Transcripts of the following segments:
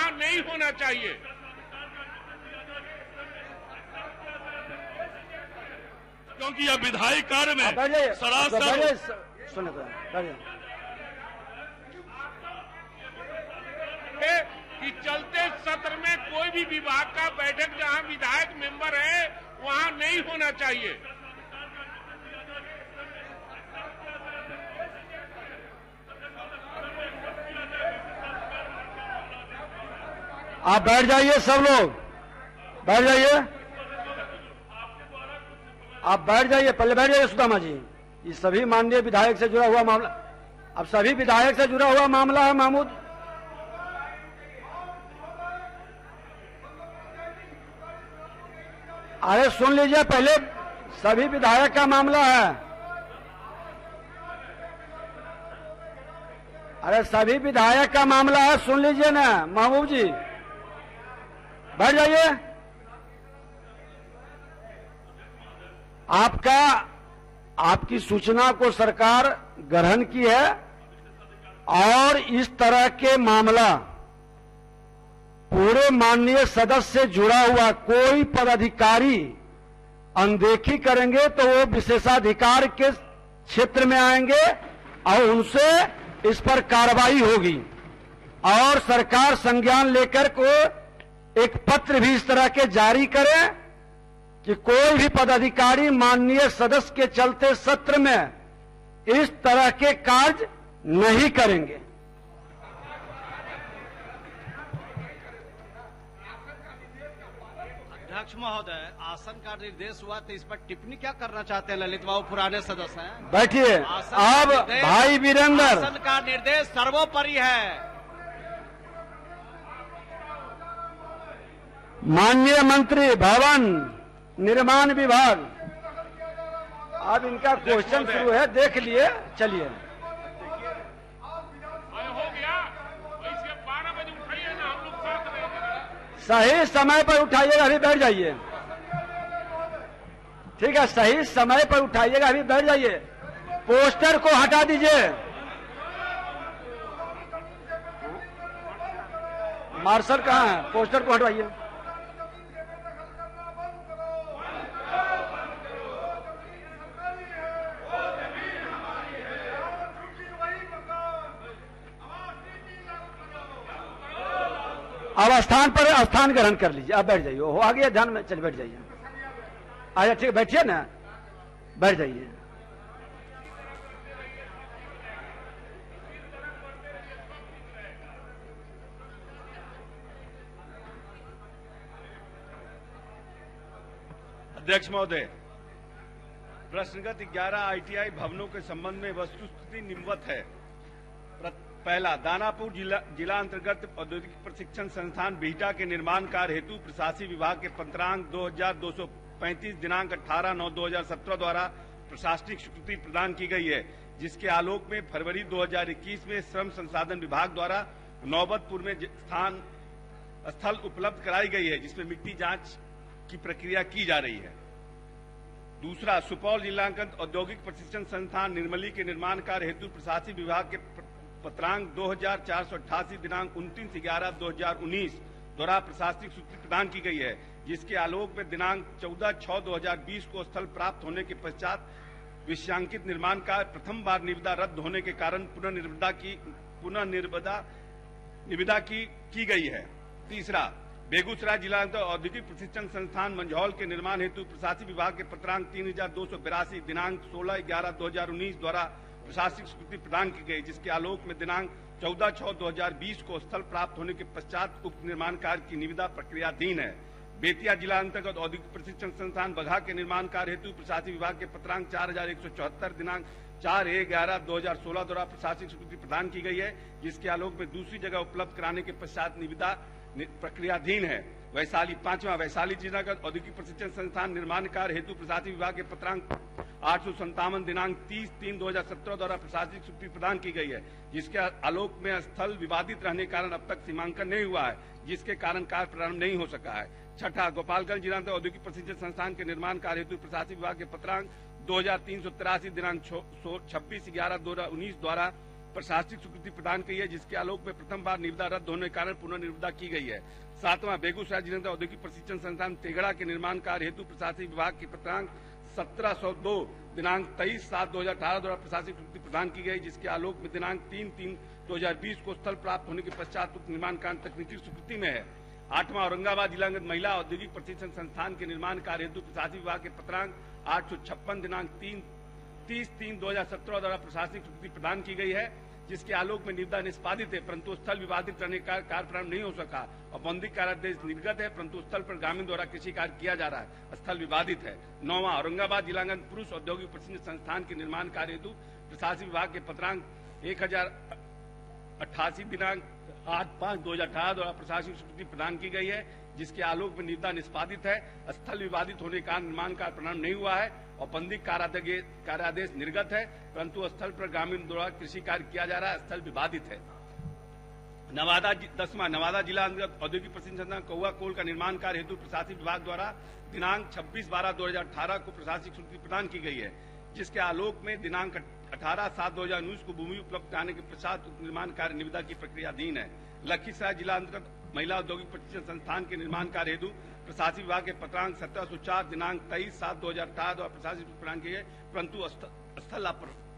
वहां नहीं होना चाहिए। क्योंकि यह विधायी कार्य में सरासर कि चलते सत्र में कोई भी विभाग का बैठक जहां विधायक मेंबर है वहां नहीं होना चाहिए। आप बैठ जाइए, सब लोग बैठ जाइए, आप बैठ जाइए, पहले बैठ जाइए सुदामा जी। ये सभी माननीय विधायक से जुड़ा हुआ मामला, अब सभी विधायक से जुड़ा हुआ मामला है महमूद। अरे सुन लीजिए, पहले सभी विधायक का मामला है। अरे सभी विधायक का मामला है, सुन लीजिए ना महबूब जी, बैठ जाइए। आपकी सूचना को सरकार ग्रहण की है और इस तरह के मामला पूरे माननीय सदस्य से जुड़ा हुआ कोई पदाधिकारी अनदेखी करेंगे तो वो विशेषाधिकार के क्षेत्र में आएंगे और उनसे इस पर कार्रवाई होगी और सरकार संज्ञान लेकर को एक पत्र भी इस तरह के जारी करे कि कोई भी पदाधिकारी माननीय सदस्य के चलते सत्र में इस तरह के कार्य नहीं करेंगे। अध्यक्ष महोदय, आसन का निर्देश हुआ तो इस पर टिप्पणी क्या करना चाहते हैं? ललित बाबू पुराने सदस्य हैं। बैठिए। अब भाई वीरेंद्र, आसन का निर्देश सर्वोपरि है। माननीय मंत्री भवन निर्माण विभाग, अब इनका क्वेश्चन शुरू है, देख लिए, चलिए। हो गया, वैसे 12 बजे उठाइए ना, हम लोग साथ रहेंगे। सही समय पर उठाइएगा, अभी बैठ जाइए। ठीक है, सही समय पर उठाइएगा, अभी बैठ जाइए। पोस्टर को हटा दीजिए। मार्शल कहाँ है? पोस्टर को हटवाइए। अब स्थान पर स्थान ग्रहण कर लीजिए, अब बैठ जाइए। हो आ गया ध्यान में, चलिए बैठ जाइए। आया, ठीक, बैठिए ना, बैठ जाइए। अध्यक्ष महोदय, प्रश्नगत 11 आईटीआई भवनों के संबंध में वस्तुस्थिति निम्नवत है। पहला, दानापुर जिला अंतर्गत औद्योगिक प्रशिक्षण संस्थान बिहटा के निर्माण कार्य हेतु प्रशासनिक विभाग के पत्रांक 2235 दिनांक 18/9/2017 द्वारा प्रशासनिक स्वीकृति प्रदान की गई है, जिसके आलोक में फरवरी 2021 में श्रम संसाधन विभाग द्वारा नौबतपुर में स्थल उपलब्ध कराई गई है, जिसमें मिट्टी जांच की प्रक्रिया की जा रही है। दूसरा, सुपौल जिलांकन औद्योगिक प्रशिक्षण संस्थान निर्मली के निर्माण कार्य हेतु प्रशासनिक विभाग के पत्रांक 2488 दिनांक 29/11/2019 द्वारा प्रशासनिक स्वीकृति प्रदान की गई है, जिसके आलोक में दिनांक 14/6/2020 को स्थल प्राप्त होने के पश्चात विषयांकित निर्माण कार्य प्रथम बार निविदा रद्द होने के कारण निविदा की गई है। तीसरा, बेगूसराय जिला औद्योगिक प्रशिक्षण संस्थान मंझौल के निर्माण हेतु प्रशासनिक विभाग के पत्रांक 3282 दिनांक 16/11/2019 द्वारा प्रशासनिक स्वीकृति प्रदान की गई, जिसके आलोक में दिनांक 14/6/2020 को स्थल प्राप्त होने के पश्चात उक्त निर्माण कार्य की निविदा प्रक्रियाधीन है। बेतिया जिला अंतर्गत औद्योगिक प्रशिक्षण संस्थान बगहा के निर्माण कार्य हेतु प्रशासनिक विभाग के पत्रांक 4174 दिनांक 4/11/2016 द्वारा प्रशासनिक स्वीकृति प्रदान की गई है, जिसके आलोक में दूसरी जगह उपलब्ध कराने के पश्चात निविदा प्रक्रियाधीन है। वैशाली, पांचवा, वैशाली जिला का औद्योगिक प्रशिक्षण संस्थान निर्माण कार्य हेतु प्रशासनिक विभाग के पत्रांक 857 दिनांक 30/3/2017 द्वारा प्रशासनिक स्वीकृति प्रदान की गई है, जिसके आलोक में स्थल विवादित रहने के कारण अब तक सीमांकन नहीं हुआ है, जिसके कारण कार्य प्रारंभ नहीं हो सका है। छठा, गोपालगंज जिला औद्योगिक प्रशिक्षण संस्थान के निर्माण कार्य हेतु प्रशासनिक विभाग के पत्रांक 2383 दिनांक 26/11/2019 द्वारा प्रशासनिक स्वीकृति प्रदान की है, जिसके आलोक में प्रथम बार निविदा रद्द होने के कारण पुनर्निविदा की गई है। 7वां, बेगूसराय जिला औद्योगिक प्रशिक्षण संस्थान तेघड़ा के निर्माण कार्य हेतु प्रशासनिक विभाग की पत्रांक 1702 दिनांक 23/7/2018 द्वारा प्रशासनिक स्वीकृति प्रदान की गई, जिसके आलोक में दिनांक 3/3/2020 को स्थल प्राप्त होने के पश्चात उक्त निर्माण कार्य तकनीकी स्वीकृति में है। 8वां, औरंगाबाद जिला महिला औद्योगिक प्रशिक्षण संस्थान के निर्माण कार्य हेतु प्रशासनिक विभाग के पत्रांक 856 दिनांक 30/3/2017 द्वारा प्रशासनिक स्वीकृति प्रदान की गई है, जिसके आलोक में निविदा निष्पादित है, परंतु स्थल विवादित रहने का कार्य प्रारंभ नहीं हो सका। औपबंधिक कार्यादेश निर्गत है, परंतु स्थल पर ग्रामीण द्वारा कृषि कार्य किया जा रहा है, स्थल विवादित है। 9वां, औरंगाबाद जिला पुरुष औद्योगिक प्रशिक्षण संस्थान के निर्माण कार्य हेतु प्रशासनिक विभाग के पत्रांक 1088 दिनांक 8/5/2018 द्वारा प्रशासनिक स्वीकृति प्रदान की गई है, जिसके आलोक में निविदा निष्पादित है, स्थल विवादित होने का निर्माण कार्य प्रारंभ नहीं हुआ है। औपबंधिक कार्यादेश निर्गत है, परंतु स्थल पर ग्रामीण द्वारा कृषि कार्य किया जा रहा है, स्थल विवादित है। 10वां, नवादा जिला अंतर्गत औद्योगिक प्रशिक्षण संस्थान कौआ कोल का निर्माण कार्य हेतु प्रशासनिक विभाग द्वारा दिनांक 26/12/2018 को प्रशासनिक स्वीकृति प्रदान की गई है, जिसके आलोक में दिनांक 18/7/2019 को भूमि उपलब्ध कराने के पश्चात निर्माण कार्य निविदा की प्रक्रियाधीन है। लखीसराय जिला अंतर्गत महिला औद्योगिक प्रशिक्षण संस्थान के निर्माण कार्य हेतु प्रशासनिक विभाग के पत्रांक 1704 दिनांक 23/7/2018 द्वारा प्रशासनिक प्रदान की गई, परंतु स्थल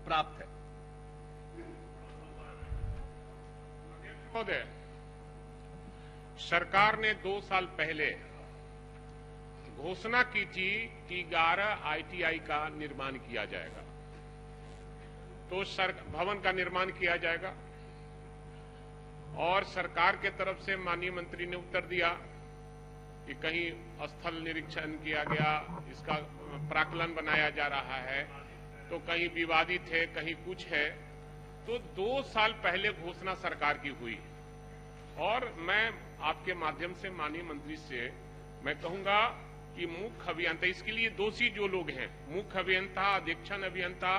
प्राप्त है। महोदय, सरकार ने 2 साल पहले घोषणा की थी कि 11 ITI का निर्माण किया जाएगा, तो भवन का निर्माण किया जाएगा, और सरकार के तरफ से माननीय मंत्री ने उत्तर दिया कि कहीं स्थल निरीक्षण किया गया, इसका प्राक्कलन बनाया जा रहा है, तो कहीं विवादित है, कहीं कुछ है। तो 2 साल पहले घोषणा सरकार की हुई, और मैं आपके माध्यम से माननीय मंत्री से मैं कहूंगा कि मुख्य अभियंता, इसके लिए दोषी जो लोग हैं, मुख्य अभियंता, अधीक्षण अभियंता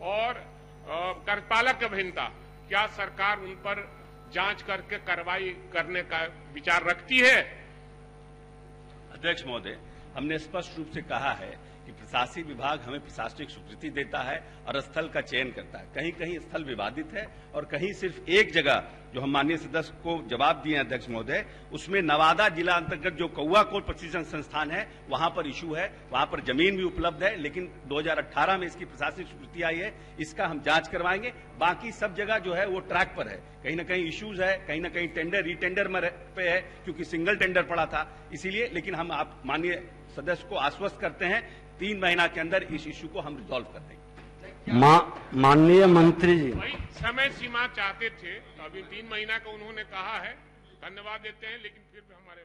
और कार्यपालक अभियंता, क्या सरकार उन पर जांच करके कार्रवाई करने का विचार रखती है? अध्यक्ष महोदय, हमने स्पष्ट रूप से कहा है कि प्रशासनिक विभाग हमें प्रशासनिक स्वीकृति देता है और स्थल का चयन करता है। कहीं कहीं स्थल विवादित है और कहीं सिर्फ एक जगह, जो हम माननीय सदस्य को जवाब दिए हैं अध्यक्ष महोदय, उसमें नवादा जिला अंतर्गत जो कौआ कोल प्रशिक्षण संस्थान है, वहां पर इशू है, वहां पर जमीन भी उपलब्ध है, लेकिन 2018 में इसकी प्रशासनिक स्वीकृति आई है, इसका हम जांच करवाएंगे। बाकी सब जगह जो है वो ट्रैक पर है, कहीं ना कहीं इश्यूज है, कहीं ना कहीं टेंडर रीटेंडर में पे है, क्योंकि सिंगल टेंडर पड़ा था, इसीलिए। लेकिन हम आप माननीय सदस्य को आश्वस्त करते हैं 3 महीना के अंदर इस इश्यू को हम रिजॉल्व कर देंगे। माननीय मंत्री जी, भाई समय सीमा चाहते थे, तो अभी 3 महीना का उन्होंने कहा है, धन्यवाद देते हैं, लेकिन फिर हमारे